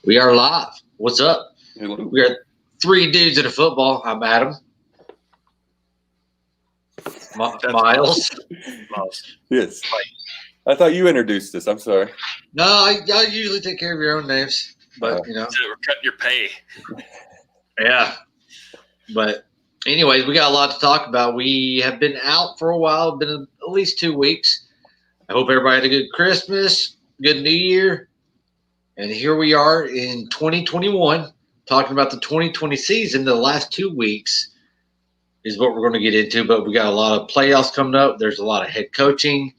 We are live. What's up? Hello. We are three dudes in a football. I'm Adam. Miles. Yes. I thought you introduced us. I'm sorry. No, I usually take care of your own names, but So we're cutting your pay. yeah. But anyways, we got a lot to talk about. We have been out for a while, been at least 2 weeks. I hope everybody had a good Christmas, good New Year. And here we are in 2021 talking about the 2020 season. The last 2 weeks is what we're going to get into, but we got a lot of playoffs coming up. There's a lot of head coaching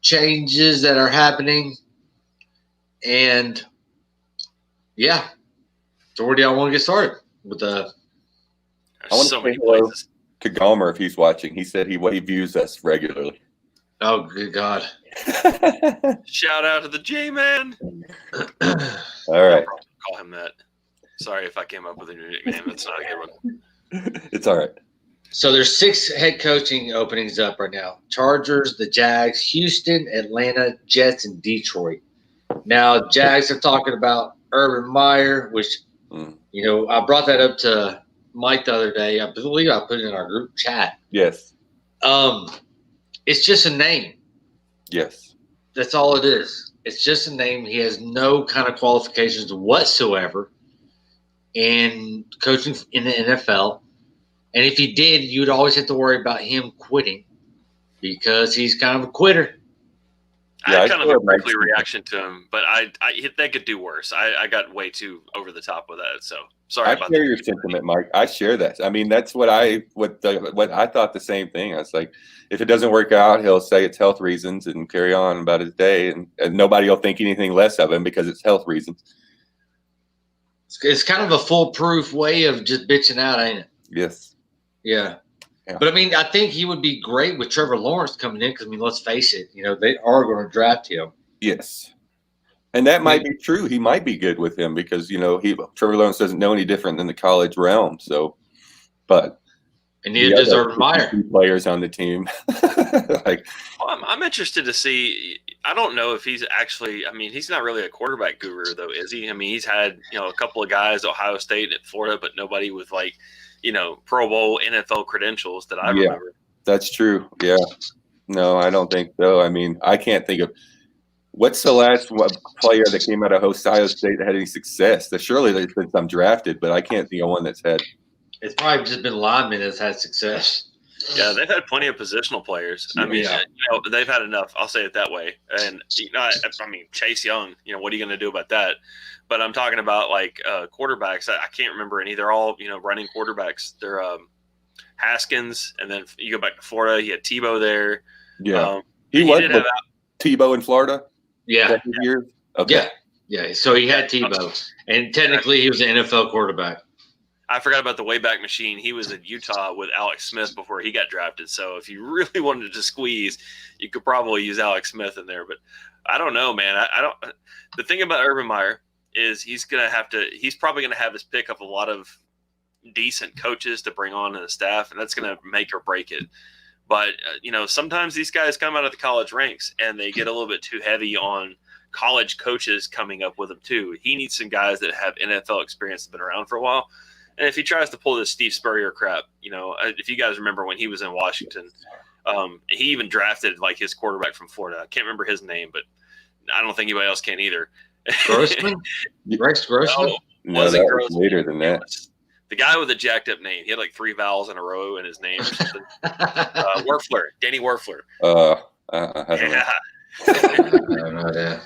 changes that are happening. And yeah. So where do y'all want to get started with the I want to say hello to Gomer if he's watching. He said he views us regularly. Oh, good God. Shout out to the J-Man. All right. Call him that. Sorry if I came up with a new nickname. That's not a good one. It's all right. So there's 6 head coaching openings up right now. Chargers, the Jags, Houston, Atlanta, Jets, and Detroit. Now, Jags are talking about Urban Meyer, which, I brought that up to Mike the other day. I believe I put it in our group chat. Yes. It's just a name. Yes. That's all it is. It's just a name. He has no kind of qualifications whatsoever in coaching in the NFL. And if he did, you'd always have to worry about him quitting because he's kind of a quitter. I had kind of a prickly reaction to him, but they could do worse. I got way too over the top with that. So sorry about that. I share your sentiment, Mike. I share that. I mean, that's what I thought the same thing. I was like, if it doesn't work out, he'll say it's health reasons and carry on about his day, and nobody will think anything less of him because it's health reasons. It's kind of a foolproof way of just bitching out, ain't it? Yes. Yeah. But, I mean, I think he would be great with Trevor Lawrence coming in because, I mean, let's face it, they are going to draft him. Yes. And that might be true. He might be good with him because, Trevor Lawrence doesn't know any different than the college realm. So, but. And neither does Urban Meyer. Players on the team. I'm interested to see. I don't know if he's actually. I mean, he's not really a quarterback guru, though, is he? I mean, he's had a couple of guys, Ohio State and Florida, but nobody with Pro Bowl NFL credentials that I remember. That's true. Yeah. No, I don't think so. I mean, I can't think of what's the last player that came out of Ohio State that had any success. Surely there's been some drafted, but I can't think of one that's had. It's probably just been linemen that's had success. Yeah, they've had plenty of positional players. I mean, they've had enough. I'll say it that way. And I mean, Chase Young. What are you going to do about that? But I'm talking about quarterbacks. I can't remember any. They're all running quarterbacks. They're Haskins, and then you go back to Florida. He had Tebow there. Yeah, he was with Tebow in Florida. Yeah, years. Okay. Yeah. So he had Tebow, and technically he was an NFL quarterback. I forgot about the Wayback Machine. He was in Utah with Alex Smith before he got drafted. So if you really wanted to squeeze, you could probably use Alex Smith in there. But I don't know, man. I don't. The thing about Urban Meyer is he's probably gonna have his pick of a lot of decent coaches to bring on to the staff, and that's gonna make or break it. But sometimes these guys come out of the college ranks and they get a little bit too heavy on college coaches coming up with them too. He needs some guys that have NFL experience, that's been around for a while. And if he tries to pull this Steve Spurrier crap, if you guys remember when he was in Washington, he even drafted his quarterback from Florida. I can't remember his name, but I don't think anybody else can either. Grossman? Rex Grossman? No, that was later than that. The guy with a jacked up name. He had 3 vowels in a row in his name or something. Werfler. Danny Werfler. I don't know.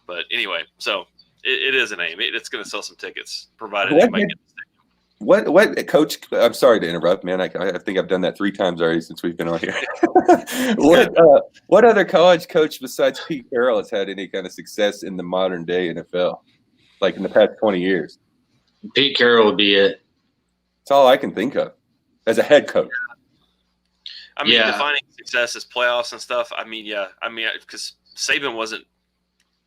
But anyway, so it is a name. It's going to sell some tickets, provided anybody gets the What coach? I'm sorry to interrupt, man. I think I've done that 3 times already since we've been on here. What other college coach besides Pete Carroll has had any kind of success in the modern day NFL, in the past 20 years? Pete Carroll would be it. That's all I can think of as a head coach. I mean, defining success as playoffs and stuff. I mean, because Saban wasn't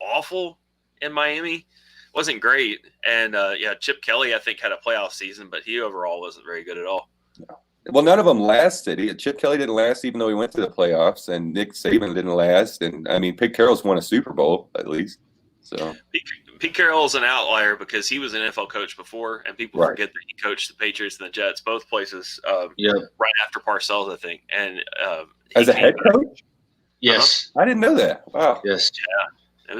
awful in Miami, wasn't great, and Chip Kelly I think had a playoff season, but he overall wasn't very good at all. No. Well, none of them lasted. Chip Kelly didn't last, even though he went to the playoffs, and Nick Saban didn't last. And I mean, Pete Carroll's won a Super Bowl at least. So Pete Carroll's an outlier because he was an NFL coach before, and people forget that he coached the Patriots and the Jets, both places, right after Parcells, I think. And as a head coach? Yes. I didn't know that. Wow. Yes.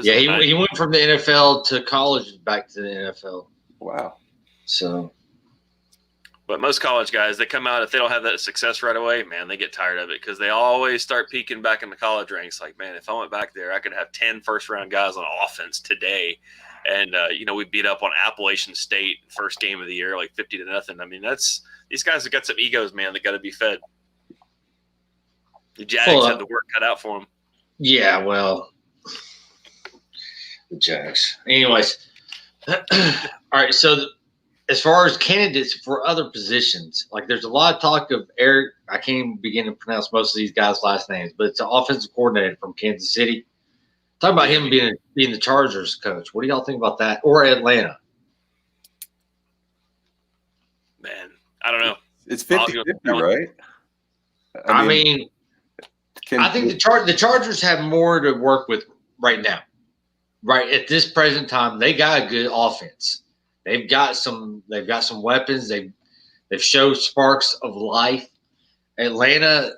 Yeah. He went from the NFL to college back to the NFL. Wow. So. But most college guys, they come out, if they don't have that success right away, man, they get tired of it because they always start peaking back in the college ranks. Like, man, if I went back there, I could have 10 first-round guys on offense today. And, we beat up on Appalachian State first game of the year, like 50-0. I mean, these guys have got some egos, man, that got to be fed. The Jags have the work cut out for them. Yeah, well, the Jags. Anyways, all right, so as far as candidates for other positions, like there's a lot of talk of Eric. I can't even begin to pronounce most of these guys' last names, but it's an offensive coordinator from Kansas City. Talk about him being the Chargers coach. What do y'all think about that? Or Atlanta? Man, I don't know. It's 50-50, right? I mean, I think the Chargers have more to work with right now. Right at this present time, they got a good offense. They've got some weapons. They've showed sparks of life. Atlanta,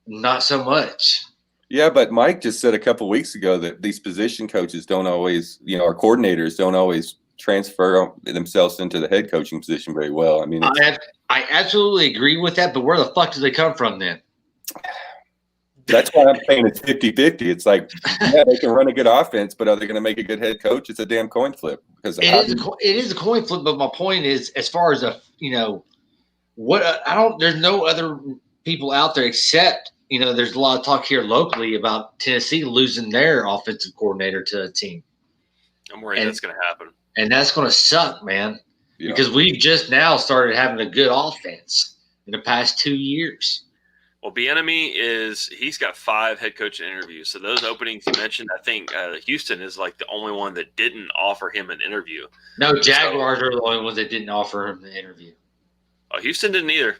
not so much. Yeah, but Mike just said a couple of weeks ago that these position coaches don't always, our coordinators don't always transfer themselves into the head coaching position very well. I mean, I absolutely agree with that, but where the fuck do they come from then? That's why I'm saying it's 50-50. It's like, yeah, they can run a good offense, but are they going to make a good head coach? It's a damn coin flip. Because it is a coin flip, but my point is, as far as there's no other people out there except, there's a lot of talk here locally about Tennessee losing their offensive coordinator to a team. I'm worried that's going to happen. And that's going to suck, man, because we've just now started having a good offense in the past 2 years. Well, Bieniemy he's got 5 head coach interviews. So those openings you mentioned, I think Houston is like the only one that didn't offer him an interview. No, Jaguars are the only ones that didn't offer him the interview. Oh, Houston didn't either.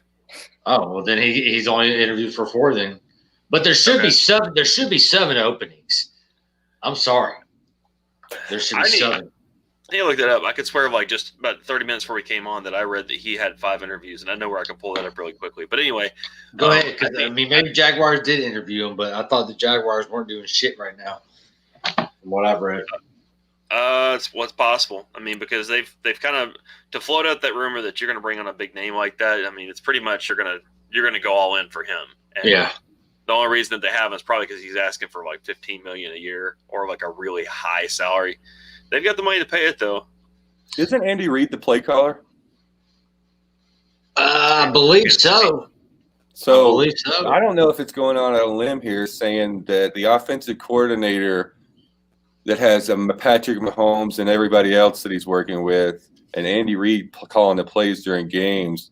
Oh, well, then he's only interviewed for 4 then. But there should be 7. There should be 7 openings. I'm sorry. There should be 7. I need to look that up. I could swear like just about 30 minutes before we came on that I read that he had 5 interviews, and I know where I can pull that up really quickly. But anyway. Go ahead, because maybe Jaguars did interview him, but I thought the Jaguars weren't doing shit right now from what I've read. It's what's possible. I mean, because they've kind of to float out that rumor that you're going to bring on a big name like that. I mean, it's pretty much you're going to go all in for him. And the only reason that they haven't is probably because he's asking for like $15 million a year or like a really high salary. They've got the money to pay it though. Isn't Andy Reid the play caller? I believe so. So I don't know if it's going on a limb here saying that the offensive coordinator that has Patrick Mahomes and everybody else that he's working with, and Andy Reid calling the plays during games.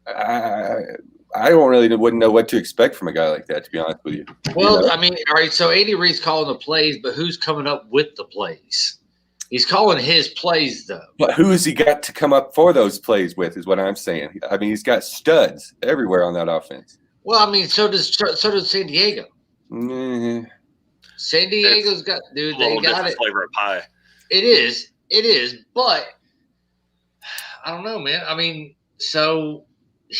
I wouldn't know what to expect from a guy like that, to be honest with you. Well, I mean, all right, so Andy Reid's calling the plays, but who's coming up with the plays? He's calling his plays, though. But who has he got to come up for those plays with is what I'm saying. I mean, he's got studs everywhere on that offense. Well, I mean, so does San Diego. Mm-hmm. San Diego's got – dude, they got it. Flavor of pie. It is, but I don't know, man. I mean, so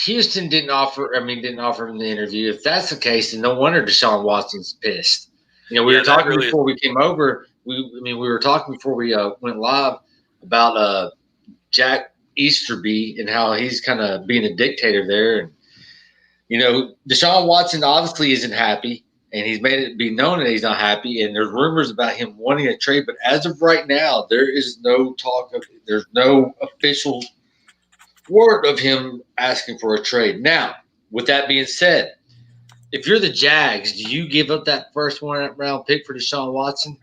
Houston didn't offer him the interview. If that's the case, then no wonder Deshaun Watson's pissed. We were talking before we came over – we were talking before we went live about Jack Easterby and how he's kind of being a dictator there. And, Deshaun Watson obviously isn't happy, and he's made it be known that he's not happy. And there's rumors about him wanting a trade. But as of right now, there is no talk of – there's no official word of him asking for a trade. Now, with that being said, if you're the Jags, do you give up that first round pick for Deshaun Watson?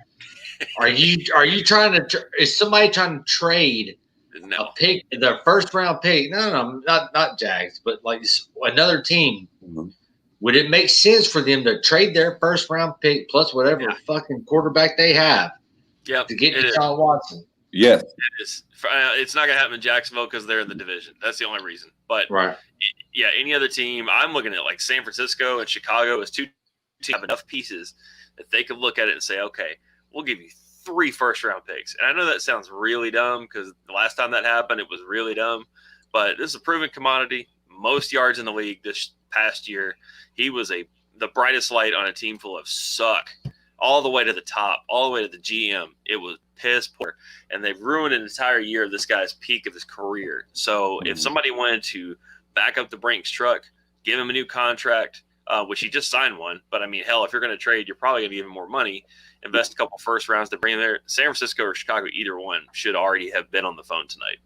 Are you trying to? Is somebody trying to trade a pick, their first round pick? No, not Jags, but like another team. Mm-hmm. Would it make sense for them to trade their first round pick plus whatever fucking quarterback they have? To get Deshaun Watson. Yes, it is. It's not gonna happen in Jacksonville because they're in the division. That's the only reason. But any other team, I'm looking at like San Francisco and Chicago as 2 teams have enough pieces that they could look at it and say, okay, we'll give you 3 first-round picks. And I know that sounds really dumb because the last time that happened, it was really dumb. But this is a proven commodity. Most yards in the league this past year. He was the brightest light on a team full of suck, all the way to the top, all the way to the GM. It was piss poor, and they've ruined an entire year of this guy's peak of his career. So if somebody wanted to back up the Brinks truck, give him a new contract, which he just signed one. But I mean, hell, if you're going to trade, you're probably going to give him more money. Invest a couple first rounds to bring him there. San Francisco or Chicago, either one should already have been on the phone tonight.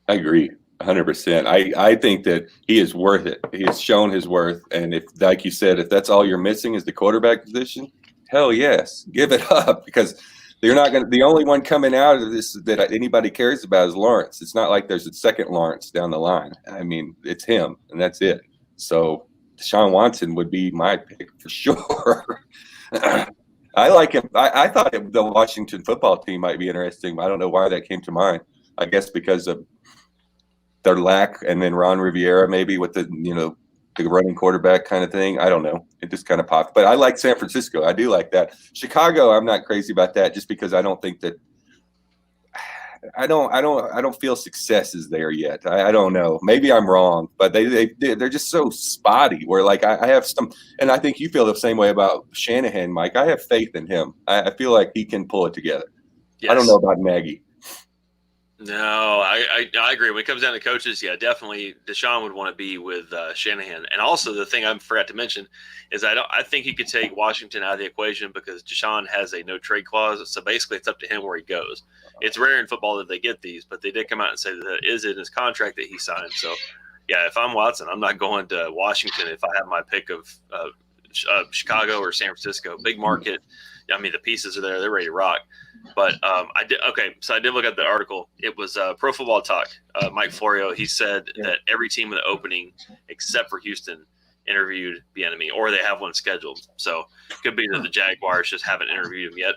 I agree 100%. I think that he is worth it. He has shown his worth. And if, like you said, if that's all you're missing is the quarterback position, hell yes, give it up, because you're not going to, the only one coming out of this that anybody cares about is Lawrence. It's not like there's a second Lawrence down the line. I mean, it's him, and that's it. So Deshaun Watson would be my pick for sure. I like him. I thought the Washington football team might be interesting, but I don't know why that came to mind. I guess because of their lack, and then Ron Rivera maybe with the running quarterback kind of thing. I don't know. It just kind of popped. But I like San Francisco. I do like that. Chicago, I'm not crazy about that, just because I don't think that I don't feel success is there yet. I don't know. Maybe I'm wrong, but they're just so spotty. Where like I have some, and I think you feel the same way about Shanahan, Mike. I have faith in him. I feel like he can pull it together. Yes. I don't know about Nagy. No, I agree. When it comes down to coaches, yeah, definitely Deshaun would want to be with Shanahan. And also the thing I forgot to mention is I think he could take Washington out of the equation because Deshaun has a no trade clause. So basically it's up to him where he goes. It's rare in football that they get these, but they did come out and say that is in his contract that he signed. So yeah, if I'm Watson, I'm not going to Washington if I have my pick of Chicago or San Francisco. Big market. I mean, the pieces are there. They're ready to rock. But I did look at the article. It was Pro Football Talk. Mike Florio, he said that every team in the opening except for Houston interviewed Bieniemy, or they have one scheduled. So it could be that the Jaguars just haven't interviewed him yet.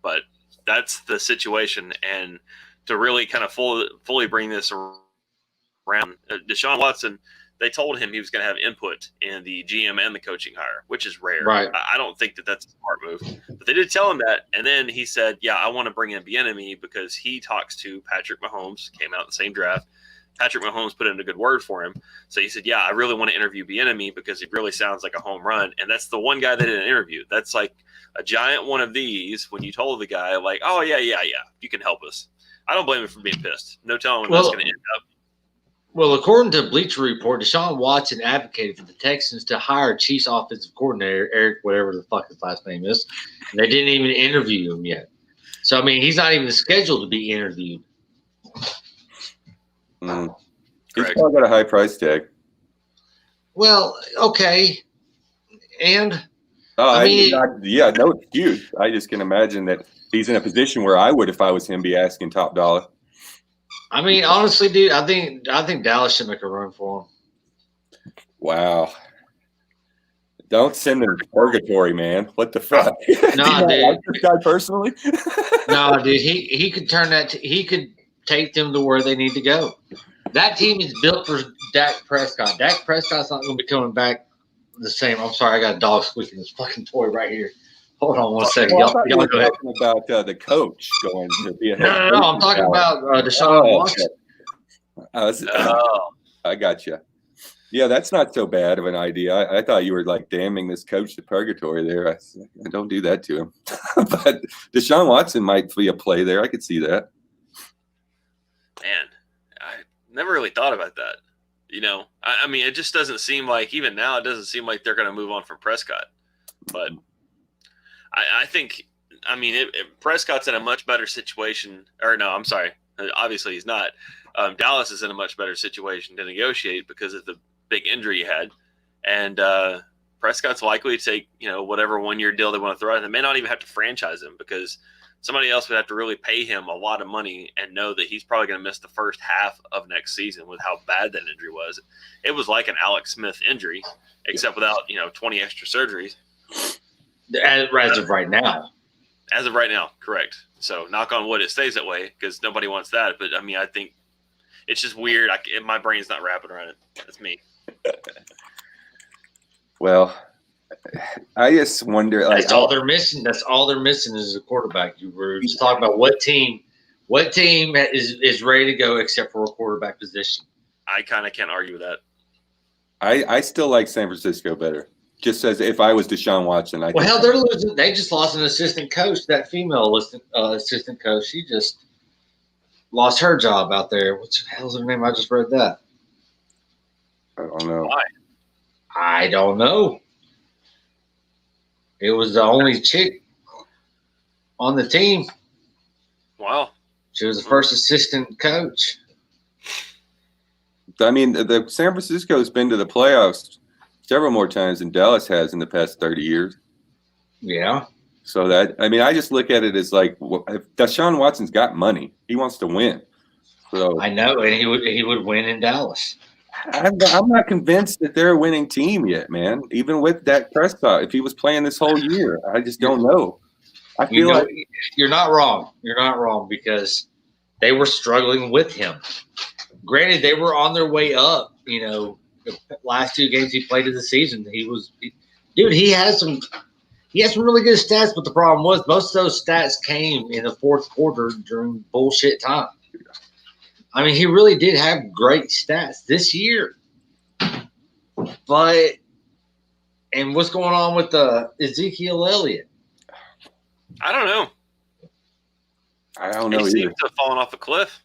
But that's the situation. And to really kind of fully bring this around, Deshaun Watson, they told him he was going to have input in the GM and the coaching hire, which is rare. Right. I don't think that that's a smart move. But they did tell him that. And then he said, yeah, I want to bring in Bieniemy because he talks to Patrick Mahomes, came out in the same draft. Patrick Mahomes put in a good word for him. So he said, yeah, I really want to interview Bieniemy because he really sounds like a home run. And that's the one guy they didn't interview. That's like a giant one of these when you told the guy, like, oh, yeah, you can help us. I don't blame him for being pissed. No telling when that's going to end up. Well, according to Bleacher Report, Deshaun Watson advocated for the Texans to hire Chiefs offensive coordinator, Eric, whatever the fuck his last name is. And they didn't even interview him yet. So, I mean, he's not even scheduled to be interviewed. He's probably got a high price tag. Well, okay. And, no excuse. I just can imagine that he's in a position where I would, if I was him, be asking top dollar. I mean, honestly, dude, I think Dallas should make a run for him. Wow. Don't send him to purgatory, man. What the fuck? Nah, dude. Like this guy personally? No, dude. He could turn that. He could take them to where they need to go. That team is built for Dak Prescott. Dak Prescott's not going to be coming back the same. I'm sorry, I got a dog squeaking this fucking toy right here. Hold on one second. Y'all go ahead. Talking about the coach going to be a head No. I'm talking about Deshaun Watson. I got you. Yeah, that's not so bad of an idea. I thought you were like damning this coach to purgatory there. I don't do that to him. But Deshaun Watson might be a play there. I could see that. Man, I never really thought about that. I mean, it just doesn't seem like, even now, it doesn't seem like they're going to move on from Prescott. But I think, I mean, Prescott's in a much better situation. Or no, I'm sorry. Obviously, he's not. Dallas is in a much better situation to negotiate because of the big injury he had. And Prescott's likely to take, whatever one-year deal they want to throw at him. They may not even have to franchise him because somebody else would have to really pay him a lot of money and know that he's probably going to miss the first half of next season with how bad that injury was. It was like an Alex Smith injury, except without, 20 extra surgeries. As of right now. As of right now, correct. So knock on wood, it stays that way because nobody wants that. But, I mean, I think it's just weird. My brain's not wrapping around it. That's me. Well, I just wonder. That's all they're missing. That's all they're missing is a quarterback. You were just talking about what team is ready to go except for a quarterback position. I kind of can't argue with that. I still like San Francisco better. Just as if I was Deshaun Watson. Hell, they're losing. They just lost an assistant coach. That female assistant coach, she just lost her job out there. What the hell's her name? I just read that. I don't know. Why? I don't know. It was the only chick on the team. Wow. She was the first assistant coach. I mean, the San Francisco's been to the playoffs several more times than Dallas has in the past 30 years. Yeah. So I just look at it as like, if Deshaun Watson's got money, he wants to win. So I know, and he would win in Dallas. I'm not convinced that they're a winning team yet, man. Even with Dak Prescott, if he was playing this whole year, I just don't know. I feel like you're not wrong. You're not wrong because they were struggling with him. Granted, they were on their way up. The last 2 games he played of the season, he has some really good stats. But the problem was most of those stats came in the fourth quarter during bullshit time. I mean, he really did have great stats this year. But what's going on with Ezekiel Elliott? I don't know. He seems to have fallen off a cliff.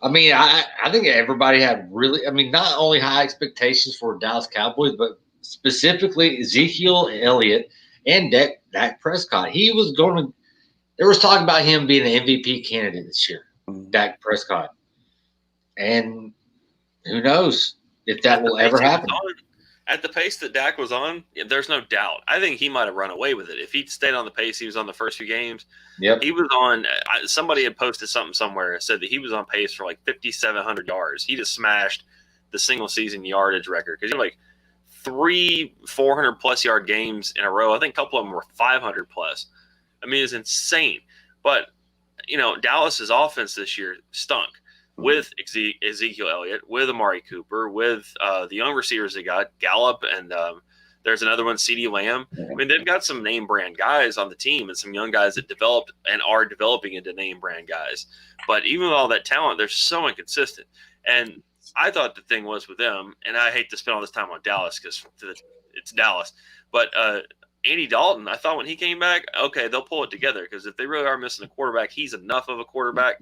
I mean, I think everybody had not only high expectations for Dallas Cowboys, but specifically Ezekiel Elliott and Dak Prescott. There was talk about him being an MVP candidate this year, Dak Prescott. And who knows if that will ever happen. At the pace that Dak was on, there's no doubt. I think he might have run away with it. If he'd stayed on the pace he was on the first few games, he was on – somebody had posted something somewhere and said that he was on pace for like 5,700 yards. He just smashed the single-season yardage record because he had like 3 400-plus yard games in a row. I think a couple of them were 500-plus. I mean, it's insane. But, Dallas's offense this year stunk. With Ezekiel Elliott, with Amari Cooper, with the young receivers they got, Gallup, and there's another one, CeeDee Lamb. I mean, they've got some name brand guys on the team and some young guys that developed and are developing into name brand guys. But even with all that talent, they're so inconsistent. And I thought the thing was with them, and I hate to spend all this time on Dallas because it's Dallas, but Andy Dalton, I thought when he came back, okay, they'll pull it together because if they really are missing a quarterback, he's enough of a quarterback.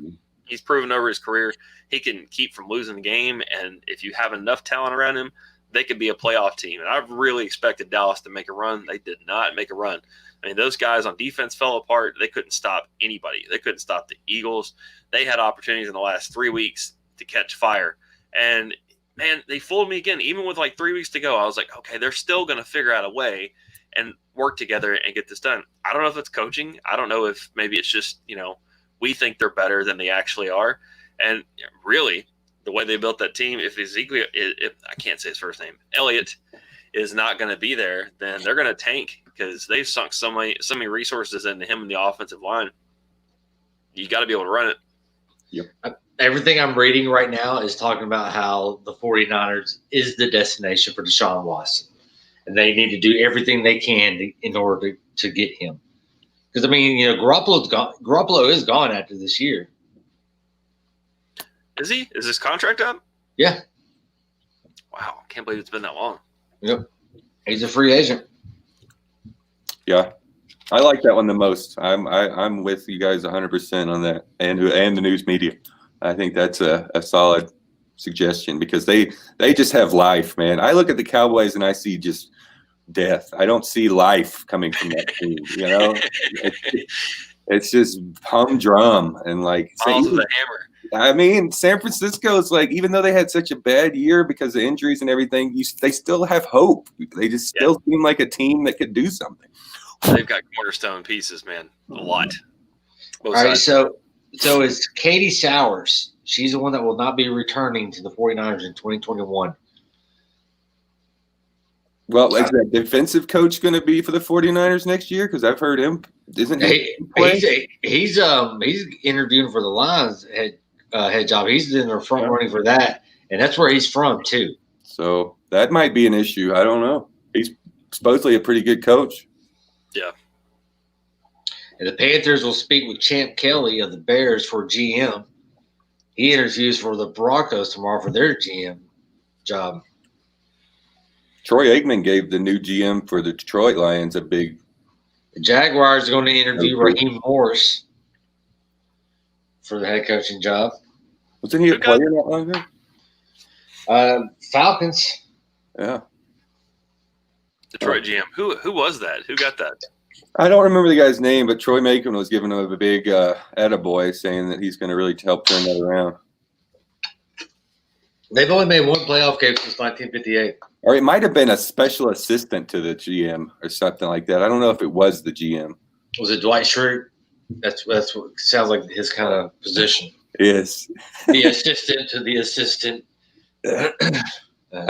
He's proven over his career he can keep from losing the game, and if you have enough talent around him, they could be a playoff team. And I've really expected Dallas to make a run. They did not make a run. I mean, those guys on defense fell apart. They couldn't stop anybody. They couldn't stop the Eagles. They had opportunities in the last 3 weeks to catch fire. And, man, they fooled me again. Even with like 3 weeks to go, I was like, okay, they're still going to figure out a way and work together and get this done. I don't know if it's coaching. I don't know if maybe it's just, we think they're better than they actually are. And really, the way they built that team, if I can't say his first name, Elliott is not going to be there, then they're going to tank because they've sunk so many resources into him and the offensive line. You got to be able to run it. Yep. Everything I'm reading right now is talking about how the 49ers is the destination for Deshaun Watson. And they need to do everything they can in order to get him. Because, I mean, Garoppolo's gone. Garoppolo is gone after this year. Is he? Is his contract up? Yeah. Wow. I can't believe it's been that long. Yep. He's a free agent. Yeah. I like that one the most. I'm with you guys 100% on that, and the news media. I think that's a solid suggestion because they just have life, man. I look at the Cowboys and I see just death. I don't see life coming from that team. It's just humdrum and like Miles with a hammer. I mean, San Francisco is like, even though they had such a bad year because of injuries and everything, they still have hope. They just still seem like a team that could do something. They've got cornerstone pieces, man. A lot. All right, so is Katie Sowers. She's the one that will not be returning to the 49ers in 2021. Well, is that defensive coach going to be for the 49ers next year? Because I've heard him. Isn't he? He's interviewing for the Lions head job. He's in the front running for that, and that's where he's from too. So that might be an issue. I don't know. supposedly a pretty good coach. Yeah. And the Panthers will speak with Champ Kelly of the Bears for GM. He interviews for the Broncos tomorrow for their GM job. Troy Aikman gave the new GM for the Detroit Lions a big. The Jaguars are going to interview Raheem Morris for the head coaching job. Wasn't he a player not long ago? Falcons. Yeah. Detroit GM. Who was that? Who got that? I don't remember the guy's name, but Troy Aikman was giving him a big attaboy, saying that he's going to really help turn that around. They've only made one playoff game since 1958. Or it might have been a special assistant to the GM or something like that. I don't know if it was the GM. Was it Dwight Schrute? That's what sounds like his kind of position. Yes. The assistant to the assistant. I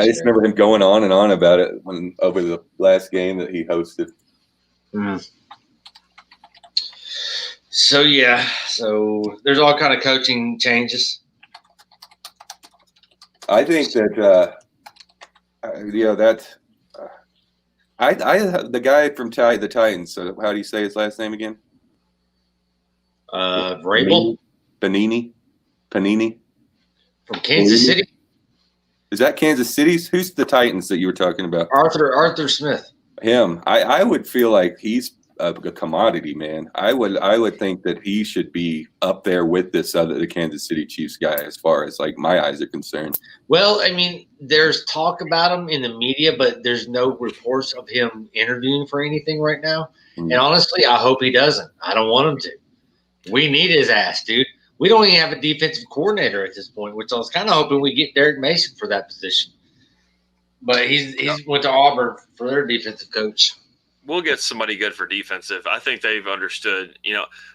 just remember him going on and on about it over the last game that he hosted. So there's all kind of coaching changes. I think that the guy from the Titans. So how do you say his last name again? Vrabel? Panini From Kansas City. Is that Kansas City's? Who's the Titans that you were talking about? Arthur Smith. Him. I would feel like he's a commodity, man. I would think that he should be up there with the Kansas City Chiefs guy as far as like my eyes are concerned. Well, I mean, there's talk about him in the media, but there's no reports of him interviewing for anything right now. And honestly, I hope he doesn't. I don't want him to. We need his ass, dude. We don't even have a defensive coordinator at this point, which I was kind of hoping we get Derek Mason for that position. But he's went to Auburn for their defensive coach. We'll get somebody good for defensive. I think they've understood.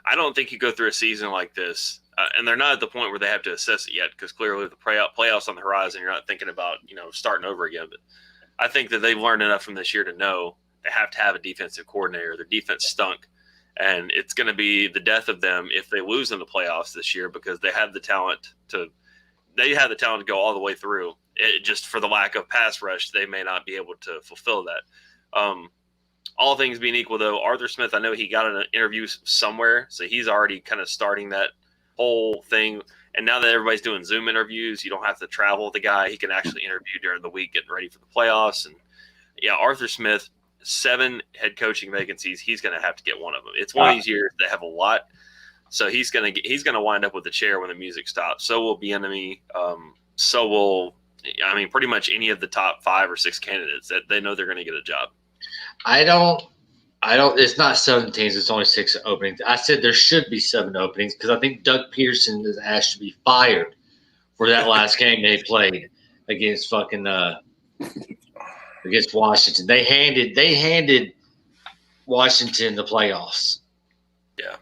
I don't think you go through a season like this, and they're not at the point where they have to assess it yet, because clearly the playoffs on the horizon, you're not thinking about starting over again. But I think that they've learned enough from this year to know they have to have a defensive coordinator. Their defense stunk, and it's going to be the death of them if they lose in the playoffs this year, because they had the talent to go all the way through. It just, for the lack of pass rush, they may not be able to fulfill that. All things being equal, though, Arthur Smith, I know he got an interview somewhere, so he's already kind of starting that whole thing. And now that everybody's doing Zoom interviews, you don't have to travel with the guy. He can actually interview during the week, getting ready for the playoffs. And yeah, Arthur Smith, 7 head coaching vacancies. He's going to have to get one of them. It's one of these years that have a lot, so he's going to wind up with the chair when the music stops. So will Bieniemy. So will, pretty much any of the top 5 or 6 candidates that they know they're going to get a job. I don't. It's not 7 teams. It's only 6 openings. I said there should be 7 openings because I think Doug Peterson is asked to be fired for that last game they played against against Washington. They handed Washington the playoffs. Yeah.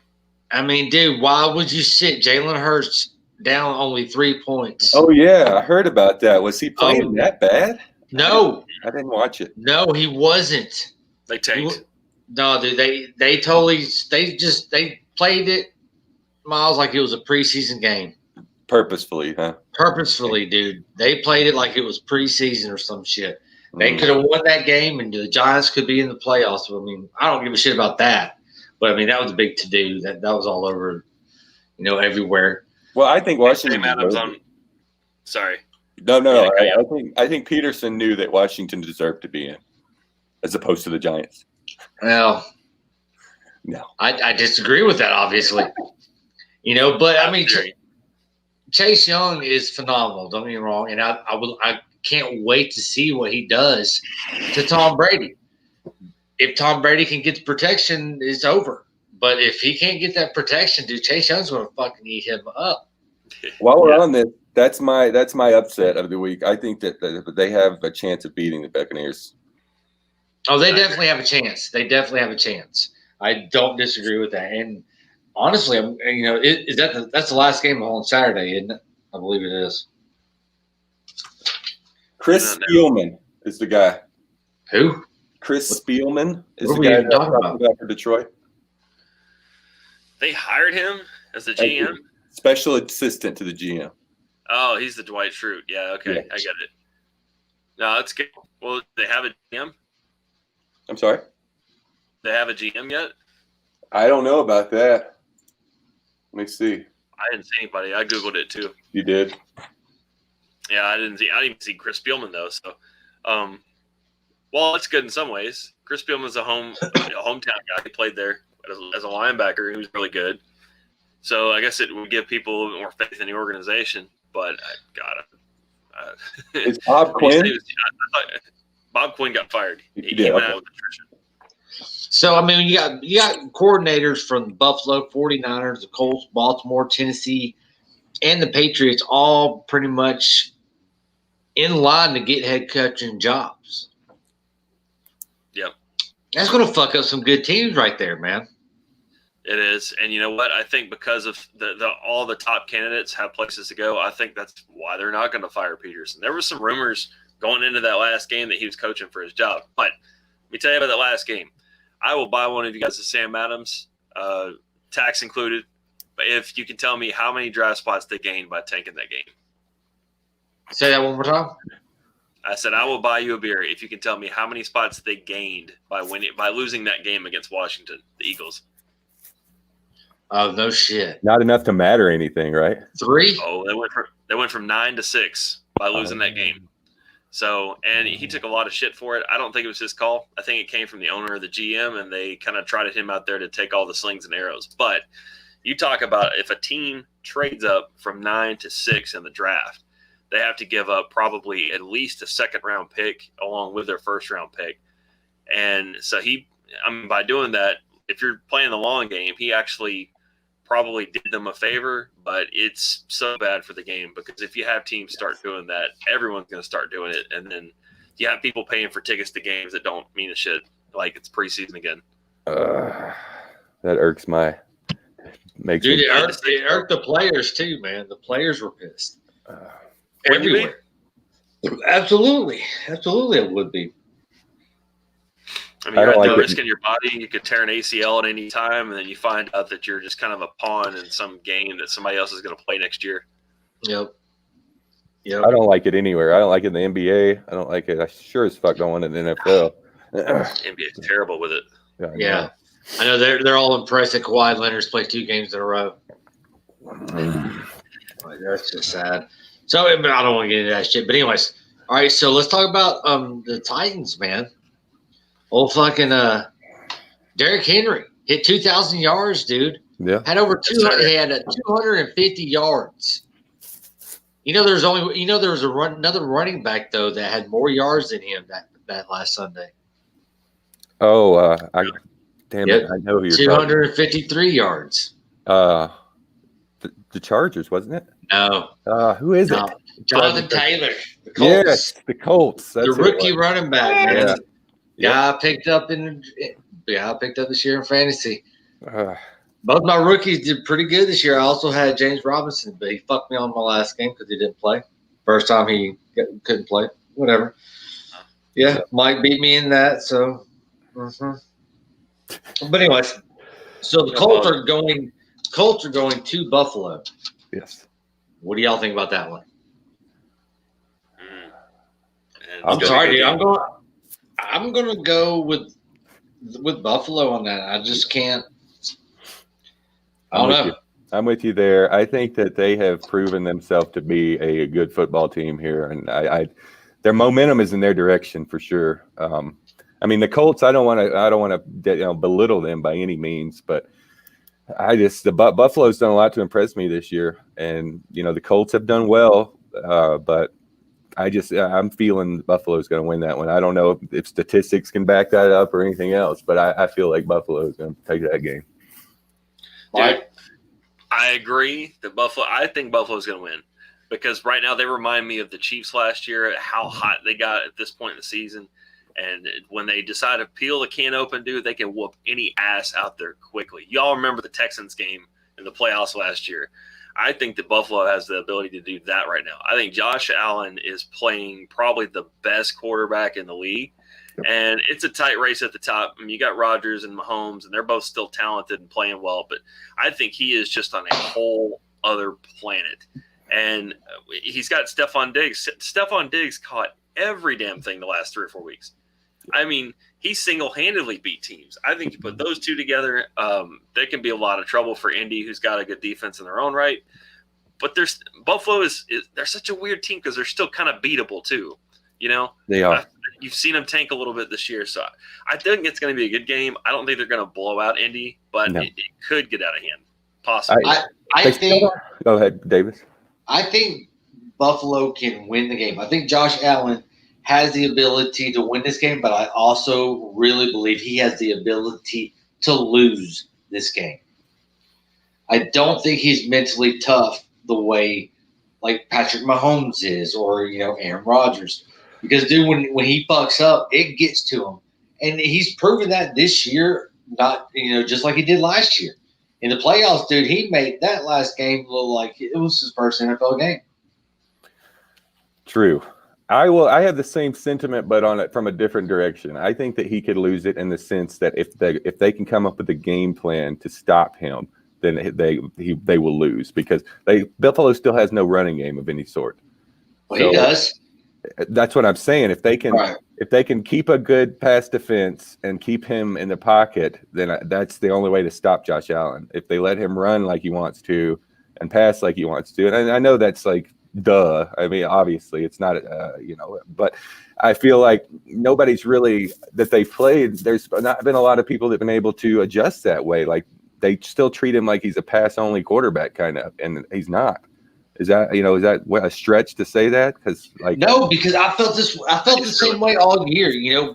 I mean, dude, why would you sit Jalen Hurts down only 3 points? Oh yeah, I heard about that. Was he playing that bad? No, I didn't watch it. No, he wasn't. They tanked. No, dude, they played it, Miles, like it was a preseason game. Purposefully, huh? Purposefully, dude. They played it like it was preseason or some shit. They could have won that game, and the Giants could be in the playoffs. I don't give a shit about that. But that was a big to do. That was all over, everywhere. Well, I think Washington. Sorry. No. I think Peterson knew that Washington deserved to be in, as opposed to the Giants. Well, no, I disagree with that, obviously. Chase Young is phenomenal. Don't get me wrong, and I can't wait to see what he does to Tom Brady. If Tom Brady can get the protection, it's over. But if he can't get that protection, dude, Chase Young's going to fucking eat him up. While we're on this, that's my upset of the week. I think that they have a chance of beating the Buccaneers. Oh, they definitely have a chance. I don't disagree with that. And honestly, that's the last game on Saturday, isn't it? I believe it is. Chris Spielman is the guy. Who? Chris Spielman is the guy that talking about for Detroit. They hired him as the GM? Special assistant to the GM. Oh, he's the Dwight Schrute. Yeah, okay. Yeah. I get it. No, that's good. Well, they have a GM? I'm sorry? They have a GM yet? I don't know about that. Let me see. I didn't see anybody. I Googled it too. You did? Yeah, I didn't even see Chris Spielman though. So, well, it's good in some ways. Chris Spielman's a hometown guy. He played there as a linebacker. He was really good. So I guess it would give people a little bit more faith in the organization. But Is Bob Quinn? Bob Quinn got fired. He did, went okay. out with attrition. So, I mean, you got coordinators from the Buffalo 49ers, the Colts, Baltimore, Tennessee, and the Patriots all pretty much in line to get head coaching jobs. Yep. That's going to fuck up some good teams right there, man. It is. And you know what? I think because of all the top candidates have places to go, I think that's why they're not going to fire Peterson. There were some rumors going into that last game that he was coaching for his job. But let me tell you about that last game. I will buy one of you guys a Sam Adams, tax included, but if you can tell me how many draft spots they gained by tanking that game. Say that one more time. I said I will buy you a beer if you can tell me how many spots they gained by losing that game against Washington, the Eagles. Oh, no shit. Not enough to matter anything, right? 3? Oh, they went from 9 to 6 by losing that game. So, and he took a lot of shit for it. I don't think it was his call. I think it came from the owner or the GM, and they kind of trotted him out there to take all the slings and arrows. But you talk about if a team trades up from 9 to 6 in the draft, they have to give up probably at least a second-round pick along with their first-round pick. And so by doing that, if you're playing the long game, he actually probably did them a favor, but it's so bad for the game because if you have teams start doing that, everyone's going to start doing it. And then you have people paying for tickets to games that don't mean a shit, like it's preseason again. That irks Dude, it irked the players too, man. The players were pissed. Everywhere. Absolutely. Absolutely it would be. I mean, you're at the risk in your body. You could tear an ACL at any time, and then you find out that you're just kind of a pawn in some game that somebody else is going to play next year. Yep. I don't like it anywhere. I don't like it in the NBA. I don't like it. I sure as fuck don't want it in the NFL. NBA is terrible with it. Yeah. I know they're all impressed that Kawhi Leonard's played 2 games in a row. That's just sad. So I don't want to get into that shit. But anyways, all right, so let's talk about the Titans, man. Old fucking Derrick Henry hit 2,000 yards, dude. Yeah, had over 200. He had 250 yards. There was another running back though that had more yards than him that last Sunday. Oh, damn it! I know who you're 253 yards. The Chargers, wasn't it? No. Who is it? Jonathan Taylor. The Colts. Yes, the Colts. That's the rookie running back, man. Yeah. I picked up this year in fantasy. Both my rookies did pretty good this year. I also had James Robinson, but he fucked me on my last game because he didn't play. First time he couldn't play. Whatever. Yeah, Mike beat me in that. So, But anyways, so the Colts are going to Buffalo. Yes. What do y'all think about that one? I'm sorry, dude. I'm gonna go with Buffalo on that. I just can't. I don't know. I'm with you there. I think that they have proven themselves to be a good football team here, and their momentum is in their direction for sure. I mean, the Colts. I don't want to belittle them by any means, but Buffalo's done a lot to impress me this year, and the Colts have done well, but I'm feeling Buffalo's going to win that one. I don't know if statistics can back that up or anything else, but I feel like Buffalo is going to take that game. Dude, I agree that I think Buffalo's going to win because right now they remind me of the Chiefs last year, how hot they got at this point in the season. And when they decide to peel the can open, dude, they can whoop any ass out there quickly. Y'all remember the Texans game in the playoffs last year. I think that Buffalo has the ability to do that right now. I think Josh Allen is playing probably the best quarterback in the league. And it's a tight race at the top. I mean, you got Rodgers and Mahomes, and they're both still talented and playing well. But I think he is just on a whole other planet. And he's got Stephon Diggs. Stephon Diggs caught every damn thing the last 3 or 4 weeks. I mean, he single-handedly beat teams. I think you put those two together, they can be a lot of trouble for Indy, who's got a good defense in their own right. But Buffalo is they're such a weird team because they're still kind of beatable too. You know, they are. You've seen them tank a little bit this year, so I think it's going to be a good game. I don't think they're going to blow out Indy, but it could get out of hand, possibly. I think. Go ahead, Davis. I think Buffalo can win the game. I think Josh Allen has the ability to win this game, but I also really believe he has the ability to lose this game. I don't think he's mentally tough the way like Patrick Mahomes is, or Aaron Rodgers. Because dude, when he fucks up, it gets to him, and he's proven that this year. Not just like he did last year in the playoffs, dude. He made that last game look like it was his first NFL game. True. I have the same sentiment, but on it from a different direction. I think that he could lose it in the sense that if they can come up with a game plan to stop him, then they will lose because Buffalo still has no running game of any sort. Well, he does. That's what I'm saying. If they can keep a good pass defense and keep him in the pocket, then that's the only way to stop Josh Allen. If they let him run like he wants to and pass like he wants to, and I know that's like duh. I mean, obviously it's not, but I feel like nobody's really that they played. There's not been a lot of people that've been able to adjust that way. Like they still treat him like he's a pass only quarterback kind of, and he's not. Is that a stretch to say that? Because no, because I felt the same way all year,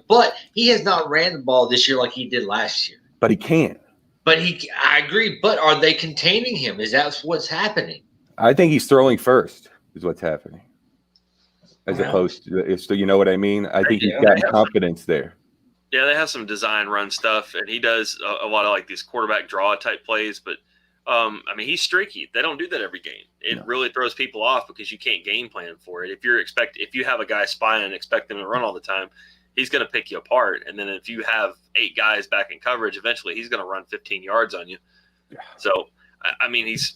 But he has not ran the ball this year like he did last year. But he can. But I agree. But are they containing him? Is that what's happening? I think he's throwing first. Is what's happening. As opposed to, so you know what I mean? I think he's got confidence there. Yeah, they have some design run stuff, and he does a lot of like these quarterback draw type plays, but. I mean, he's streaky. They don't do that every game. It really throws people off because you can't game plan for it. If you have a guy spying and expect them to run all the time, he's going to pick you apart. And then if you have 8 guys back in coverage, eventually he's going to run 15 yards on you. Yeah. So, I mean, he's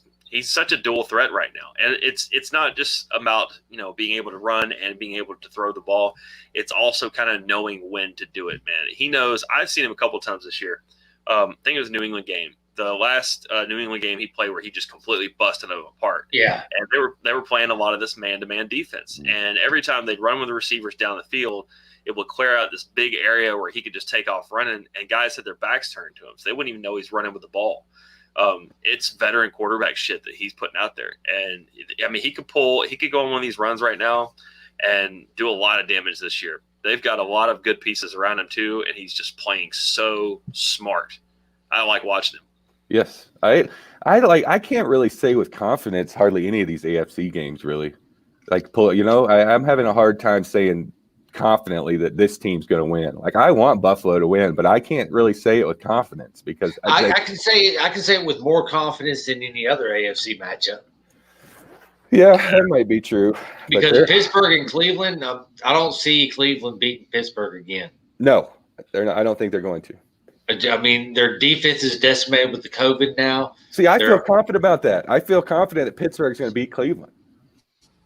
such a dual threat right now. And it's not just about, being able to run and being able to throw the ball. It's also kind of knowing when to do it, man. He knows. I've seen him a couple times this year. I think it was a New England game. The last New England game he played where he just completely busted them apart. Yeah. And they were playing a lot of this man-to-man defense. Mm-hmm. And every time they'd run with the receivers down the field, it would clear out this big area where he could just take off running, and guys had their backs turned to him. So they wouldn't even know he's running with the ball. It's veteran quarterback shit that he's putting out there. And, I mean, he could go on one of these runs right now and do a lot of damage this year. They've got a lot of good pieces around him, too, and he's just playing so smart. I like watching him. Yes, I can't really say with confidence hardly any of these AFC games really. I'm having a hard time saying confidently that this team's going to win. Like I want Buffalo to win, but I can't really say it with confidence because I can say it with more confidence than any other AFC matchup. Yeah, that might be true. Because Pittsburgh and Cleveland, I don't see Cleveland beating Pittsburgh again. No, they're not. I don't think they're going to. I mean, their defense is decimated with the COVID now. See, I feel confident about that. I feel confident that Pittsburgh's going to beat Cleveland.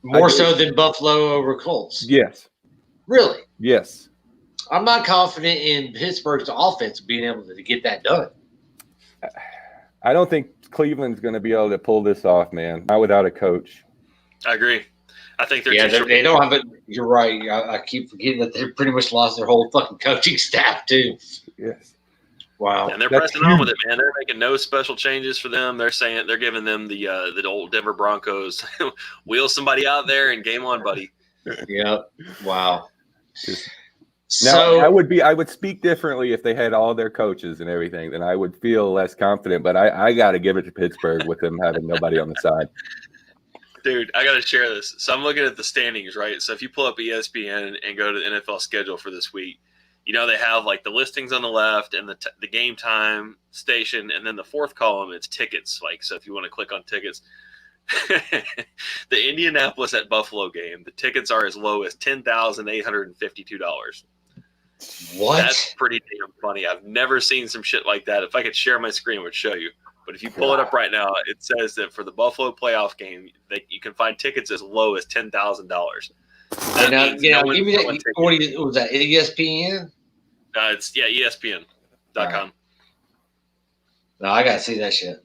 More so than Buffalo over Colts. Yes. Really? Yes. I'm not confident in Pittsburgh's offense being able to get that done. I don't think Cleveland's going to be able to pull this off, man. Not without a coach. I agree. I think they don't have it. You're right. I keep forgetting that they pretty much lost their whole fucking coaching staff too. Yes. Wow. And they're pressing on with it, man. They're making no special changes for them. They're saying they're giving them the old Denver Broncos wheel somebody out there and game on, buddy. Yep. Wow. Now, I would speak differently if they had all their coaches and everything. Then I would feel less confident. But I got to give it to Pittsburgh with them having nobody on the side. Dude, I got to share this. So I'm looking at the standings, right? So if you pull up ESPN and go to the NFL schedule for this week, they have like the listings on the left and the game time station, and then the fourth column it's tickets. Like, so if you want to click on tickets, the Indianapolis at Buffalo game, the tickets are as low as $10,852. What? That's pretty damn funny. I've never seen some shit like that. If I could share my screen, I would show you. But if you pull it up right now, it says that for the Buffalo playoff game, you can find tickets as low as $10,000. Give me that. What was that? ESPN? It's ESPN.com. No, I gotta see that shit.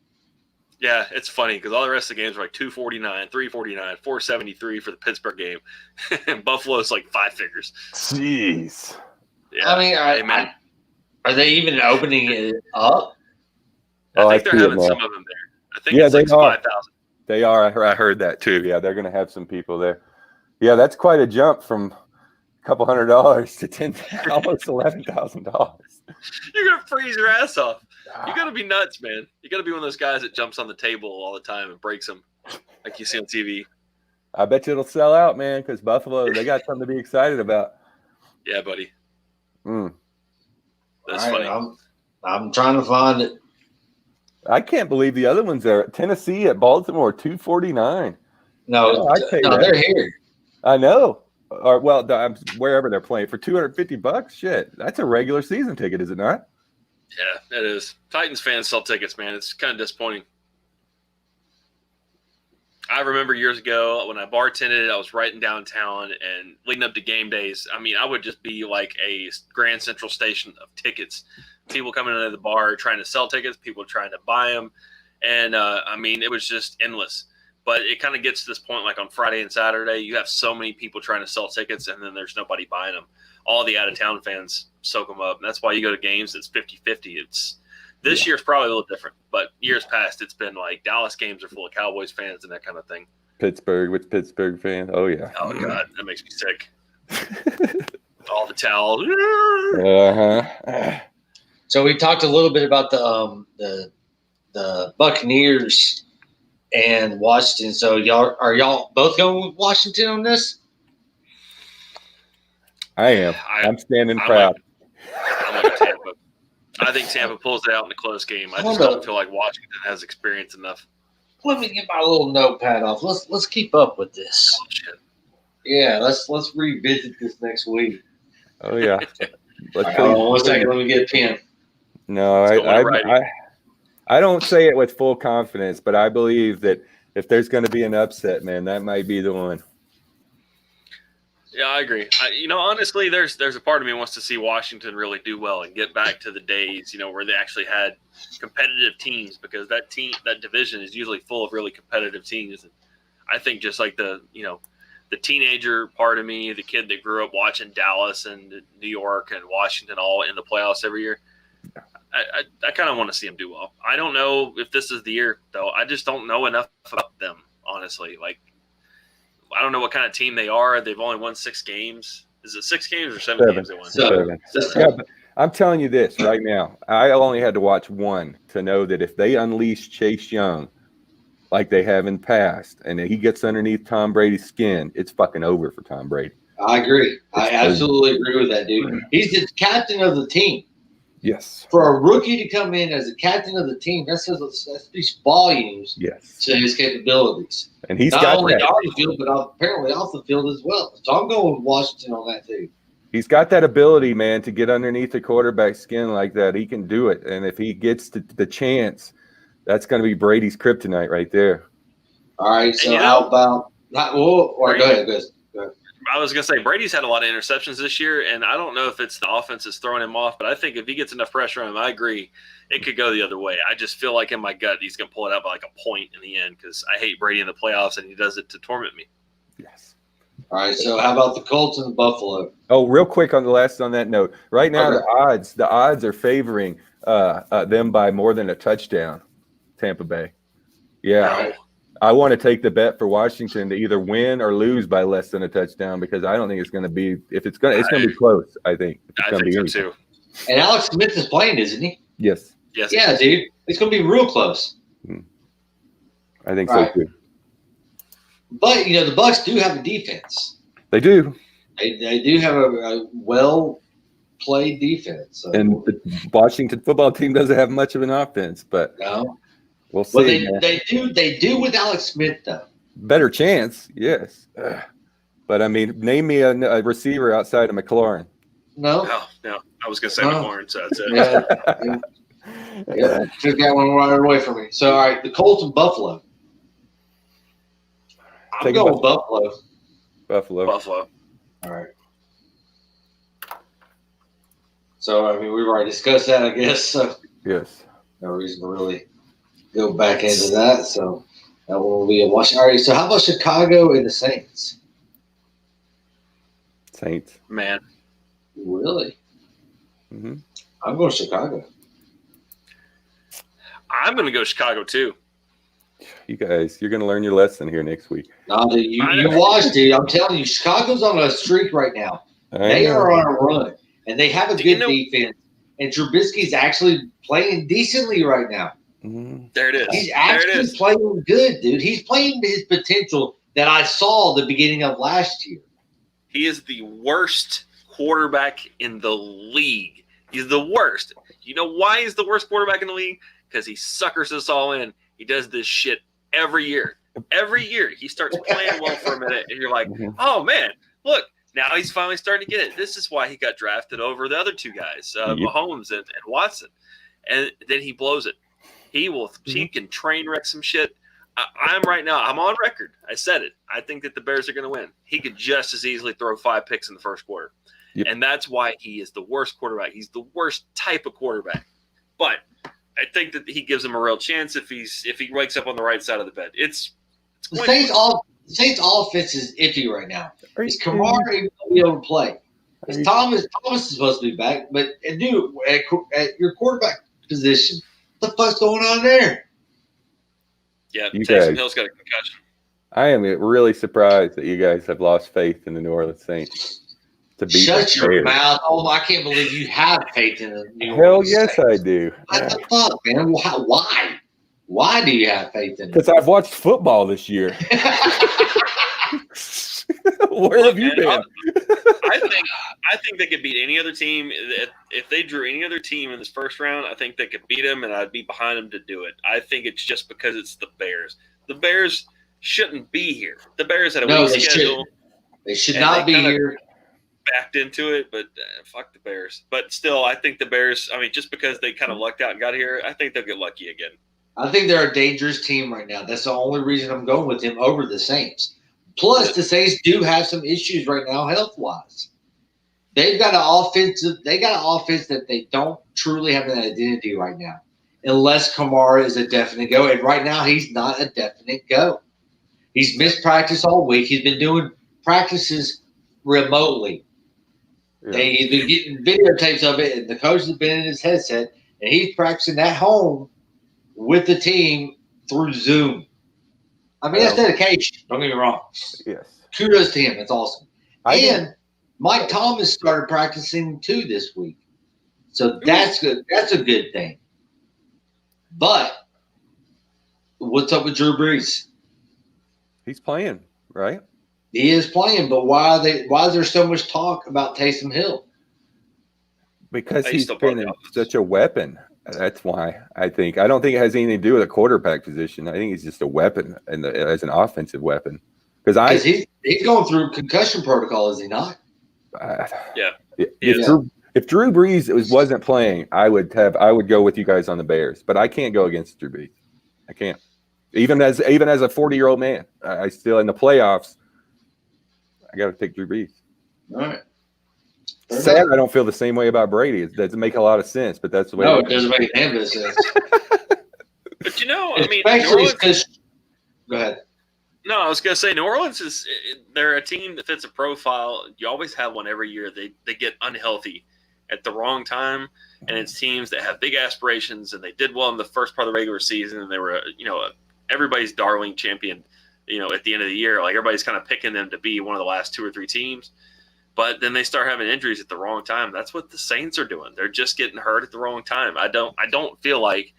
Yeah, it's funny because all the rest of the games are like 249, 349, 473 for the Pittsburgh game, and Buffalo's like 5 figures. Jeez. Yeah, I mean, are they even opening it up? I think they're having some of them there. I think it's like 5,000. They are. I heard that too. Yeah, they're going to have some people there. Yeah, that's quite a jump from a couple $100 to almost $11,000. You're gonna freeze your ass off. You gotta be nuts, man. You gotta be one of those guys that jumps on the table all the time and breaks them, like you see on TV. I bet you it'll sell out, man, because Buffalo, they got something to be excited about. Yeah, buddy. That's right, funny. I'm trying to find it. I can't believe the other ones there. Tennessee at Baltimore, $249. No, they're here. I know. Or wherever they're playing for $250. Shit, that's a regular season ticket, is it not? Yeah, it is. Titans fans sell tickets, man. It's kind of disappointing. I remember years ago when I bartended, I was right in downtown, and leading up to game days, I mean, I would just be like a Grand Central station of tickets. People coming into the bar trying to sell tickets, people trying to buy them. And, I mean, it was just endless. But it kind of gets to this point, like on Friday and Saturday, you have so many people trying to sell tickets, and then there's nobody buying them. All the out-of-town fans soak them up. And that's why you go to games, it's 50-50. This year's probably a little different, but years past, it's been like Dallas games are full of Cowboys fans and that kind of thing. Pittsburgh with Pittsburgh fans. Oh, yeah. Oh, God, that makes me sick. All the towels. So we talked a little bit about the Buccaneers and Washington. So are y'all both going with Washington on this? I am. I'm standing proud. I'm like Tampa. I think Tampa pulls it out in a close game. I just don't feel like Washington has experience enough. Let me get my little notepad off. Let's keep up with this. Oh, shit. Yeah, let's revisit this next week. Oh yeah. One second, let me get a pen. No, I don't say it with full confidence, but I believe that if there's going to be an upset, man, that might be the one. Yeah, I agree. Honestly, there's a part of me who wants to see Washington really do well and get back to the days, where they actually had competitive teams, because that division is usually full of really competitive teams. And I think just like the teenager part of me, the kid that grew up watching Dallas and New York and Washington all in the playoffs every year, I kind of want to see them do well. I don't know if this is the year, though. I just don't know enough about them, honestly. Like, I don't know what kind of team they are. They've only won 6 games. Is it 6 games or 7 games they won? 7. Yeah, but I'm telling you this right now. I only had to watch one to know that if they unleash Chase Young like they have in the past, and he gets underneath Tom Brady's skin, it's fucking over for Tom Brady. I agree. I absolutely agree with that, dude. He's the captain of the team. Yes. For a rookie to come in as the captain of the team, that speaks volumes to his capabilities. And he's not got only that on the field, but apparently off the field as well. So I'm going with Washington on that too. He's got that ability, man, to get underneath the quarterback's skin like that. He can do it. And if he gets the chance, that's going to be Brady's kryptonite right there. All right. So how about go ahead. I was going to say, Brady's had a lot of interceptions this year, and I don't know if it's the offense that's throwing him off, but I think if he gets enough pressure on him, I agree, it could go the other way. I just feel like in my gut he's going to pull it out by like a point in the end, because I hate Brady in the playoffs, and he does it to torment me. Yes. All right, so how about the Colts and the Buffalo? Oh, real quick on that note. Right now, the odds are favoring them by more than a touchdown, Tampa Bay. Yeah. Wow. I want to take the bet for Washington to either win or lose by less than a touchdown, because I don't think it's going to be – it's going to be close, I think. I think so, too. And Alex Smith is playing, isn't he? Yes. Yeah, dude. It's going to be real close. I think so, too. But, the Bucs do have a defense. They do. They do have a well-played defense. So. And the Washington football team doesn't have much of an offense, but no. We'll see. Well, they do with Alex Smith, though. Better chance, yes. But, I mean, name me a receiver outside of McLaurin. No. I was going to say McLaurin, so that's it. Yeah, took that one right away from me. So, all right, the Colts and Buffalo. I'm going with Buffalo. Buffalo. All right. So, I mean, we've already discussed that, I guess. So, Yes. no reason to really go back into that. So, that will be a watch. All right. So, how about Chicago and the Saints? Saints. Man, Really? Mm-hmm. I'm going Chicago. I'm going to go Chicago too. You guys, you're going to learn your lesson here next week. No, you watch, dude. I'm telling you, Chicago's on a streak right now. They are on a run, and they have a good defense. And Trubisky's actually playing decently right now. Mm-hmm. There it is. He's actually playing good, dude. He's playing his potential that I saw the beginning of last year. He is the worst quarterback in the league. He's the worst. You know why he's the worst quarterback in the league? Because he suckers us all in. He does this shit every year. Every year he starts playing well for a minute, and you're like, oh, man, look, now he's finally starting to get it. This is why he got drafted over the other two guys, Mahomes and Watson. And then he blows it. He can train wreck some shit. I'm on record. I said it. I think that the Bears are going to win. He could just as easily throw 5 picks in the first quarter. Yep. And that's why he is the worst quarterback. He's the worst type of quarterback. But I think that he gives him a real chance if he wakes up on the right side of the bed. The Saints offense is iffy right now. Is Kamara even going to be able to play? Is Thomas is supposed to be back, but dude, at your quarterback position, what the fuck's going on there? Yeah, Taysom Hill's got a concussion. I am really surprised that you guys have lost faith in the New Orleans Saints. Shut your mouth! Oh, I can't believe you have faith in the New Orleans Orleans Saints. Hell yes, I do. What the fuck, man? Why? Why do you have faith in them? Because I've watched football this year. Where have you been? I think they could beat any other team. If they drew any other team in this first round, I think they could beat them, and I'd be behind them to do it. I think it's just because it's the Bears. The Bears shouldn't be here. The Bears had a weak schedule. They should not be here. Backed into it, but fuck the Bears. But still, I think the Bears, just because they kind of lucked out and got here, I think they'll get lucky again. I think they're a dangerous team right now. That's the only reason I'm going with them over the Saints. Plus, the Saints do have some issues right now health-wise. They got an offense that they don't truly have an identity right now, unless Kamara is a definite go. And right now, he's not a definite go. He's missed practice all week. He's been doing practices remotely. Yeah. He's been getting videotapes of it, and the coach has been in his headset, and he's practicing at home with the team through Zoom. That's dedication. Don't get me wrong. Yes. Kudos to him. That's awesome. Mike Thomas started practicing too this week. So that's good. That's a good thing. But what's up with Drew Brees? He's playing, right? He is playing, but why is there so much talk about Taysom Hill? Because he's been such a weapon. That's why I think. I don't think it has anything to do with a quarterback position. I think he's just a weapon as an offensive weapon. Because he's going through concussion protocol, is he not? Yeah. If Drew Brees wasn't playing, I would go with you guys on the Bears. But I can't go against Drew Brees. I can't. Even as a 40-year-old man, I still in the playoffs. I got to pick Drew Brees. All right. Sad, I don't feel the same way about Brady. It doesn't make a lot of sense, but that's the way. No, it doesn't make a damn bit of sense. But especially because. Go ahead. No, I was going to say New Orleans they're a team that fits a profile. You always have one every year. They get unhealthy at the wrong time, and it's teams that have big aspirations, and they did well in the first part of the regular season, and they were everybody's darling champion. At the end of the year, like everybody's kind of picking them to be one of the last 2 or 3 teams. But then they start having injuries at the wrong time. That's what the Saints are doing. They're just getting hurt at the wrong time. I don't feel like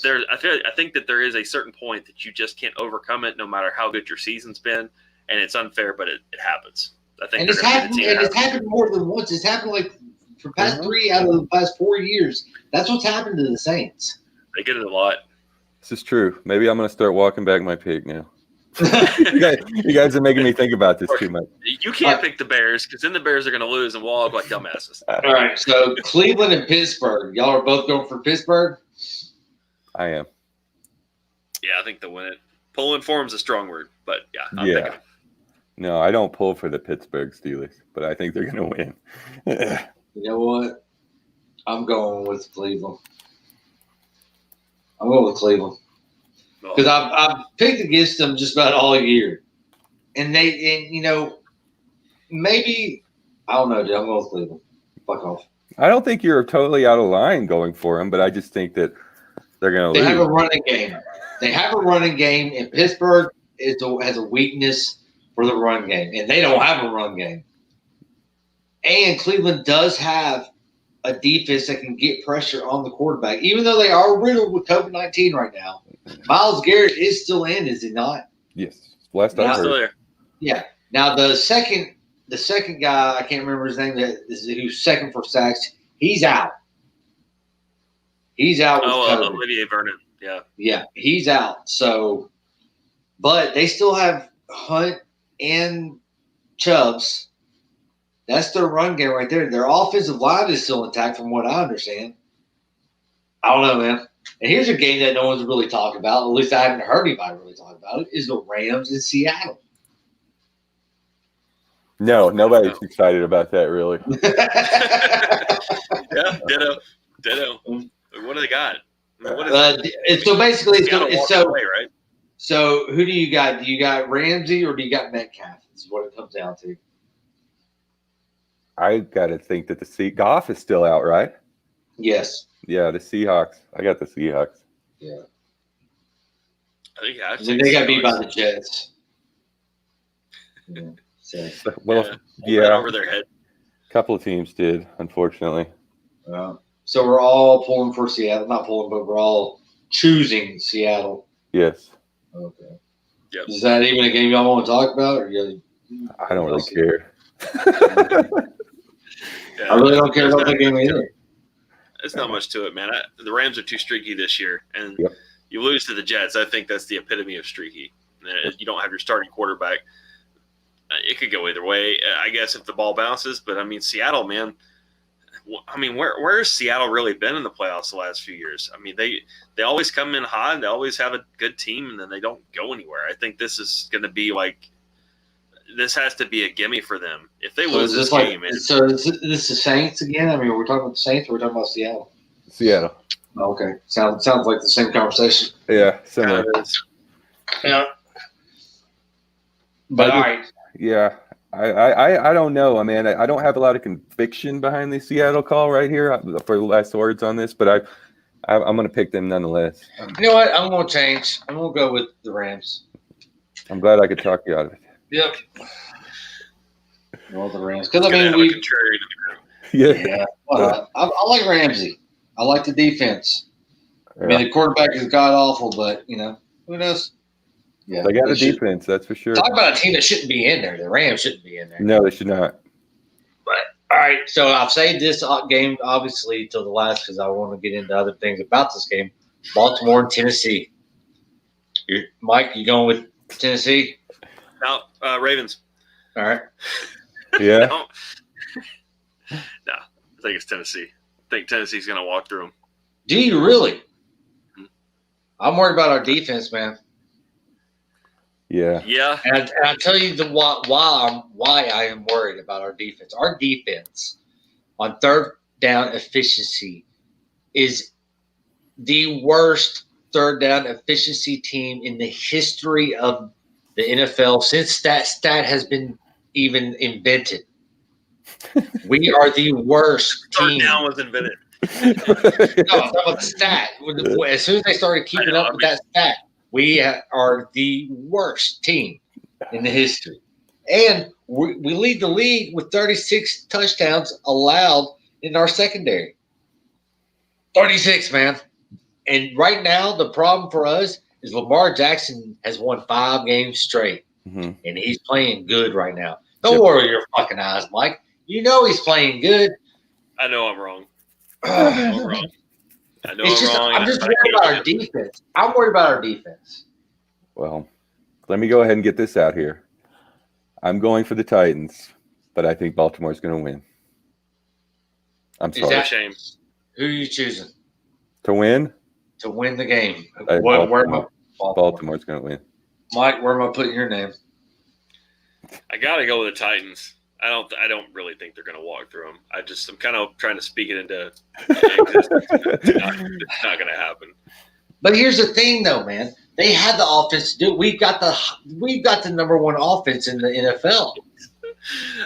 I think that there is a certain point that you just can't overcome it, no matter how good your season's been, and it's unfair, but it happens. I think it's happened more than once. It's happened like for past 3 out of the past 4 years. That's what's happened to the Saints. They get it a lot. This is true. Maybe I'm going to start walking back my pig now. You guys are making me think about this too much. You can't pick the Bears because then the Bears are going to lose and we'll all look like dumbasses. All right, so Cleveland and Pittsburgh. Y'all are both going for Pittsburgh? I am. Yeah, I think they'll win it. Pulling form's a strong word, but yeah. I'm thinking. No, I don't pull for the Pittsburgh Steelers, but I think they're going to win. You know what? I'm going with Cleveland. I'm going with Cleveland because I've picked against them just about all year, and maybe I don't know, dude. I'm going with Cleveland. Fuck off. I don't think you're totally out of line going for them, but I just think that they're going to lose. They have a running game. And Pittsburgh has a weakness for the run game, and they don't have a run game. And Cleveland does have a defense that can get pressure on the quarterback, even though they are riddled with COVID-19 right now. Myles Garrett is still in, is he not? Yes, last I heard. Still there. Yeah. Now the second guy, I can't remember his name, who's second for sacks. He's out. He's out with COVID. Olivier Vernon. Yeah. Yeah, he's out. So, but they still have Hunt and Chubbs. That's their run game right there. Their offensive line is still intact from what I understand. I don't know, man. And here's a game that no one's really talked about, at least I haven't heard anybody really talk about it, is the Rams in Seattle. No, nobody's excited about that, really. Yeah, ditto. What do they got? So basically, right? So who do you got? Do you got Ramsey or do you got Metcalf? This is what it comes down to. I got to think that Goff is still out, right? Yes. Yeah, the Seahawks. I got the Seahawks. Yeah. I think I they got beat by the Jets. Yeah. So, over their head. A couple of teams did, unfortunately. So we're all pulling for Seattle. Not pulling, but we're all choosing Seattle. Yes. Okay. Yep. Is that even a game y'all want to talk about? Or I don't really care. I really don't care about that game either. It's not much to it, man. The Rams are too streaky this year, and Yep. you lose to the Jets. I think that's the epitome of streaky. You don't have your starting quarterback. It could go either way, I guess, if the ball bounces. But, I mean, Seattle, man, where has Seattle really been in the playoffs the last few years? I mean, they always come in hot, and they always have a good team, and then they don't go anywhere. I think this is going to be this has to be a gimme for them. If they lose this game. So is this the Saints again? I mean, we're talking about the Saints or we're talking about Seattle? Seattle. Oh, okay. Sounds like the same conversation. Yeah, similar. Yeah. But all right. Yeah. I don't know. I mean, I don't have a lot of conviction behind the Seattle call right here for the last words on this, but I'm going to pick them nonetheless. You know what? I'm going to change. I'm going to go with the Rams. I'm glad I could talk you out of it. Yep. Well, the Rams. Because, I mean, Yeah. Well, I like Ramsey. I like the defense. I mean, the quarterback is god-awful, but, who knows? Yeah, they got a defense, that's for sure. Talk about a team that shouldn't be in there. The Rams shouldn't be in there. No, they should not. But, all right, so I've saved this game, obviously, till the last because I want to get into other things about this game. Baltimore and Tennessee. Mike, you going with Tennessee? No, Ravens. All right. Yeah. No, I think it's Tennessee. I think Tennessee's going to walk through them. Do you really? Mm-hmm. I'm worried about our defense, man. Yeah. Yeah. And I'll tell you why I am worried about our defense. Our defense on third down efficiency is the worst third down efficiency team in the history of the NFL since that stat has been even invented. We are the worst team. Third down was invented. No, I'm talking about the stat. As soon as they started keeping up with that stat, we are the worst team in the history. And we lead the league with 36 touchdowns allowed in our secondary. 36, man. And right now, the problem for us is Lamar Jackson has won 5 games straight. Mm-hmm. And he's playing good right now. Don't worry your fucking eyes, Mike. You know he's playing good. I know I'm wrong. I'm wrong. I know I'm wrong. I'm just worried about our defense. I'm worried about our defense. Well, let me go ahead and get this out here. I'm going for the Titans, but I think Baltimore's going to win. I'm sorry. Is that a shame? Who are you choosing? To win? To win the game. Baltimore's going to win. Mike, where am I putting your name? I got to go with the Titans. I don't really think they're going to walk through them. I'm kind of trying to speak it into existence. It's not going to happen. But here's the thing, though, man. They had the offense to do it. We've got the number one offense in the NFL.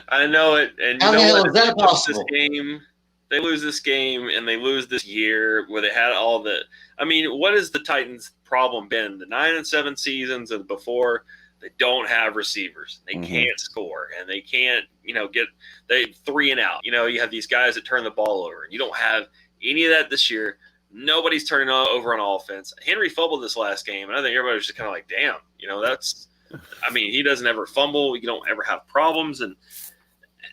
I know it, and How the hell is that possible? They lose this game, and they lose this year where they had all the. I mean, what has the Titans' problem been? The 9-7 seasons and before, they don't have receivers. They can't score, and they can't, get they 3 and out. You have these guys that turn the ball over, and you don't have any of that this year. Nobody's turning over on offense. Henry fumbled this last game, and I think everybody was just kind of like, damn, that's – I mean, he doesn't ever fumble. You don't ever have problems, and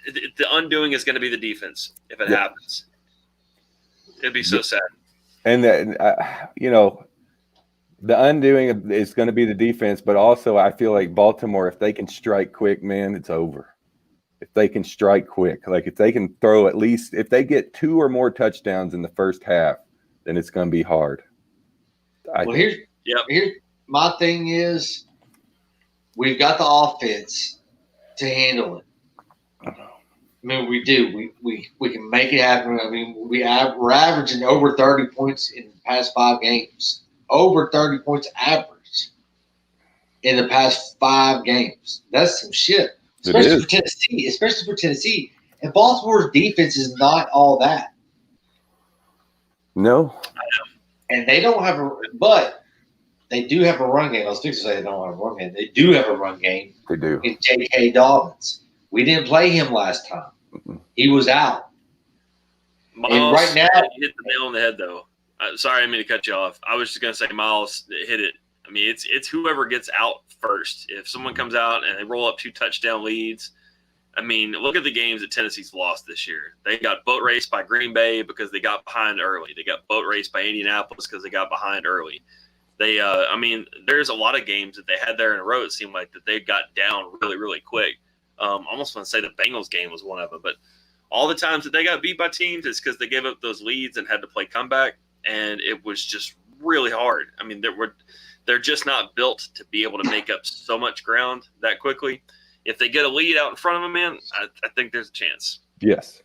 the undoing is going to be the defense if it happens. It'd be so sad. And, the undoing is going to be the defense, but also I feel like Baltimore, if they can strike quick, man, it's over. If they can strike quick, like if they can throw if they get 2 or more touchdowns in the first half, then it's going to be hard. Here's my thing is we've got the offense to handle it. I mean, we do. We can make it happen. I mean, we're averaging over 30 points in the past 5 games. Over 30 points average in the past 5 games. That's some shit. Especially for Tennessee. And Baltimore's defense is not all that. No. And they don't have but they do have a run game. I was fixing to say they don't have a run game. They do have a run game. They do. In J.K. Dobbins. We didn't play him last time. He was out. Miles, and right now, he hit the nail on the head, though. Sorry, I didn't mean to cut you off. I was just going to say Miles hit it. I mean, it's whoever gets out first. If someone comes out and they roll up 2 touchdown leads, I mean, look at the games that Tennessee's lost this year. They got boat raced by Green Bay because they got behind early. They got boat raced by Indianapolis because they got behind early. I mean, there's a lot of games that they had there in a row. It seemed like that they got down really, really quick. Almost want to say the Bengals game was one of them, but all the times that they got beat by teams is because they gave up those leads and had to play comeback, and it was just really hard. I mean, they're just not built to be able to make up so much ground that quickly. If they get a lead out in front of them, man, I think there's a chance. Yes.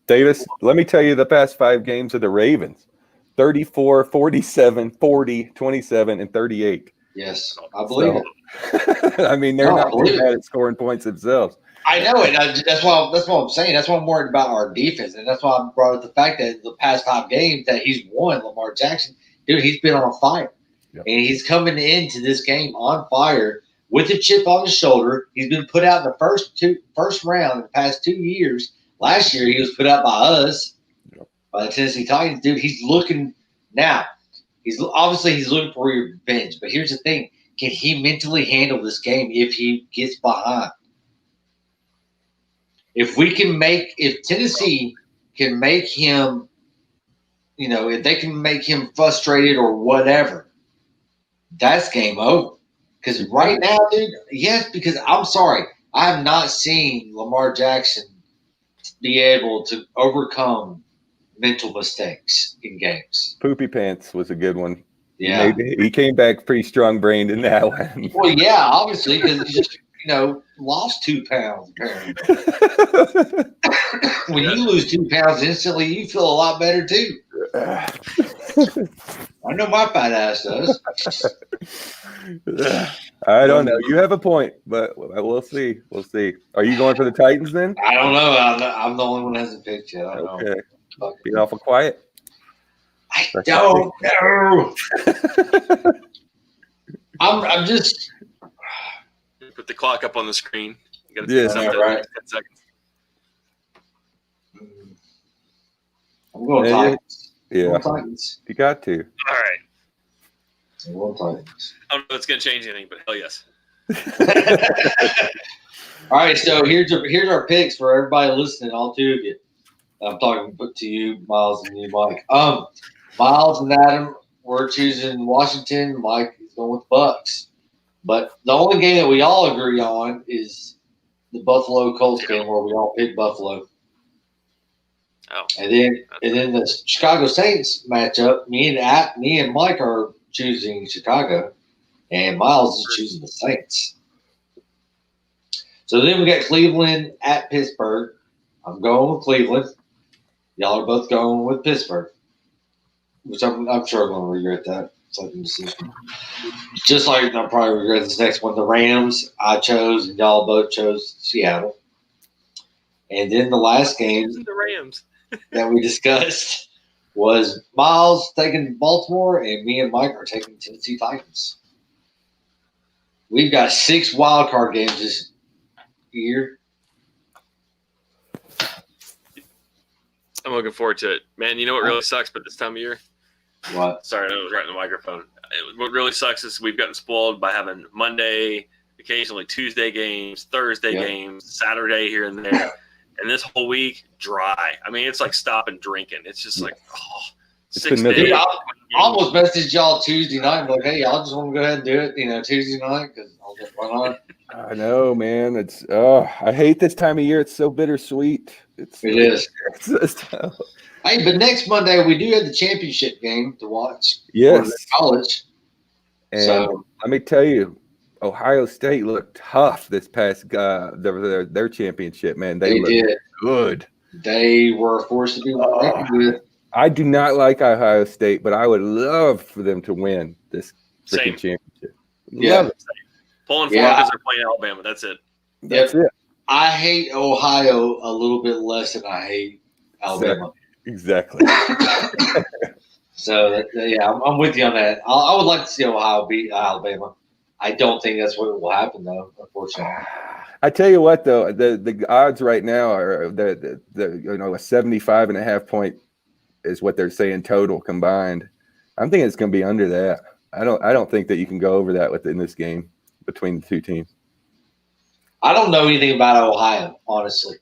Davis, let me tell you the past 5 games of the Ravens. 34, 47, 40, 27, and 38. Yes, I believe it. I mean, they're not really bad at scoring points themselves. I know it. That's what I'm saying. That's why I'm worried about our defense, and that's why I brought up the fact that the past 5 games that he's won, Lamar Jackson, dude, he's been on fire. Yep. And he's coming into this game on fire with a chip on his shoulder. He's been put out in the first round in the past 2 years. Last year, he was put out by us, by the Tennessee Titans. Dude, he's looking now. He's looking for revenge. But here's the thing: can he mentally handle this game if he gets behind? If Tennessee can make him, if they can make him frustrated or whatever, that's game over. Because right now, dude, yes, because I'm sorry, I have not seen Lamar Jackson be able to overcome mental mistakes in games. Poopy Pants was a good one. Yeah. He came back pretty strong-brained in that one. Well, yeah, obviously, because he just, lost 2 pounds, apparently. When you lose 2 pounds instantly, you feel a lot better, too. I know my fat ass does. I don't know. You have a point, but we'll see. We'll see. Are you going for the Titans then? I don't know. I'm the only one that hasn't picked yet. I don't know. Being awful quiet. I don't know. I'm just. Put the clock up on the screen. You got to right. 10 seconds. I'm going Titans. Yeah. I'm going Titans. You got to. All right. I'm going Titans. I don't know if it's going to change anything, but hell yes. All right, so here's our picks for everybody listening, all 2 of you. I'm talking to you, Miles, and you, Mike. Miles and Adam, we're choosing Washington. Mike is going with the Bucks. But the only game that we all agree on is the Buffalo Colts game, where we all pick Buffalo. Oh. And then the Chicago Saints matchup. Me and Mike are choosing Chicago, and Miles is choosing the Saints. So then we got Cleveland at Pittsburgh. I'm going with Cleveland. Y'all are both going with Pittsburgh, which I'm sure I'm going to regret that second decision. Just like I'll probably regret this next one. The Rams, I chose, and y'all both chose Seattle. And then the last game The Rams. that we discussed was Miles taking Baltimore, and me and Mike are taking Tennessee Titans. We've got 6 wild card games this year. I'm looking forward to it. Man, you know what really sucks about this time of year? What? Sorry, I was right in the microphone. What really sucks is we've gotten spoiled by having Monday, occasionally Tuesday games, Thursday games, Saturday here and there. And this whole week, dry. I mean, it's like stopping drinking. It's just like, 6 days. Dude, I almost messaged y'all Tuesday night. I'm like, hey, y'all just want to go ahead and do it, Tuesday night because I'll just run on. I know, man. It's I hate this time of year. It's so bittersweet. It is. It's Hey, but next Monday we do have the championship game to watch. Yes. For the college. And So let me tell you, Ohio State looked tough this past their championship, man. They looked did. good. They were forced to be reckoned with. I do not like Ohio State, but I would love for them to win this freaking championship. Yeah. Love it. Pulling for because they're playing Alabama. That's it. That's it. I hate Ohio a little bit less than I hate Alabama. Exactly. So, yeah, I'm with you on that. I would like to see Ohio beat Alabama. I don't think that's what will happen, though, unfortunately. I tell you what, though, the odds right now are the a 75.5 point is what they're saying total combined. I'm thinking it's going to be under that. I don't think that you can go over that within this game between the two teams. I don't know anything about Ohio, honestly.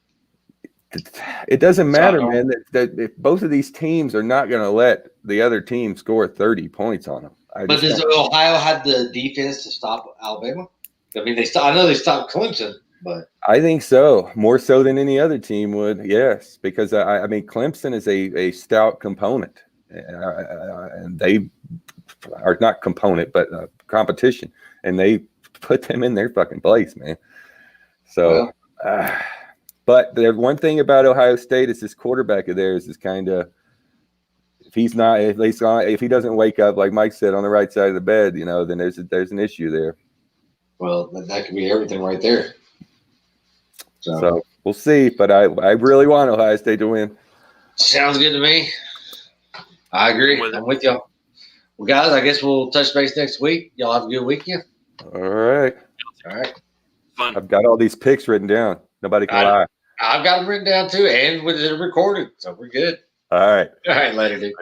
It doesn't matter, man. That if both of these teams are not going to let the other team score 30 points on them. But does Ohio have the defense to stop Alabama? I mean, I know they stopped Clemson, but I think so, more so than any other team would. Yes, because I mean, Clemson is a stout component, and they are not component, but competition, and they put them in their fucking place, man. So, but the one thing about Ohio State is this quarterback of theirs is kind of. If he doesn't wake up, like Mike said, on the right side of the bed, then there's an issue there. Well, that could be everything right there. So we'll see, but I really want Ohio State to win. Sounds good to me. I agree. I'm with y'all. Well, guys, I guess we'll touch base next week. Y'all have a good weekend. All right. Fun. I've got all these picks written down. Nobody can lie. I've got them written down too, and with it recorded, so we're good. All right. All right, later, dude.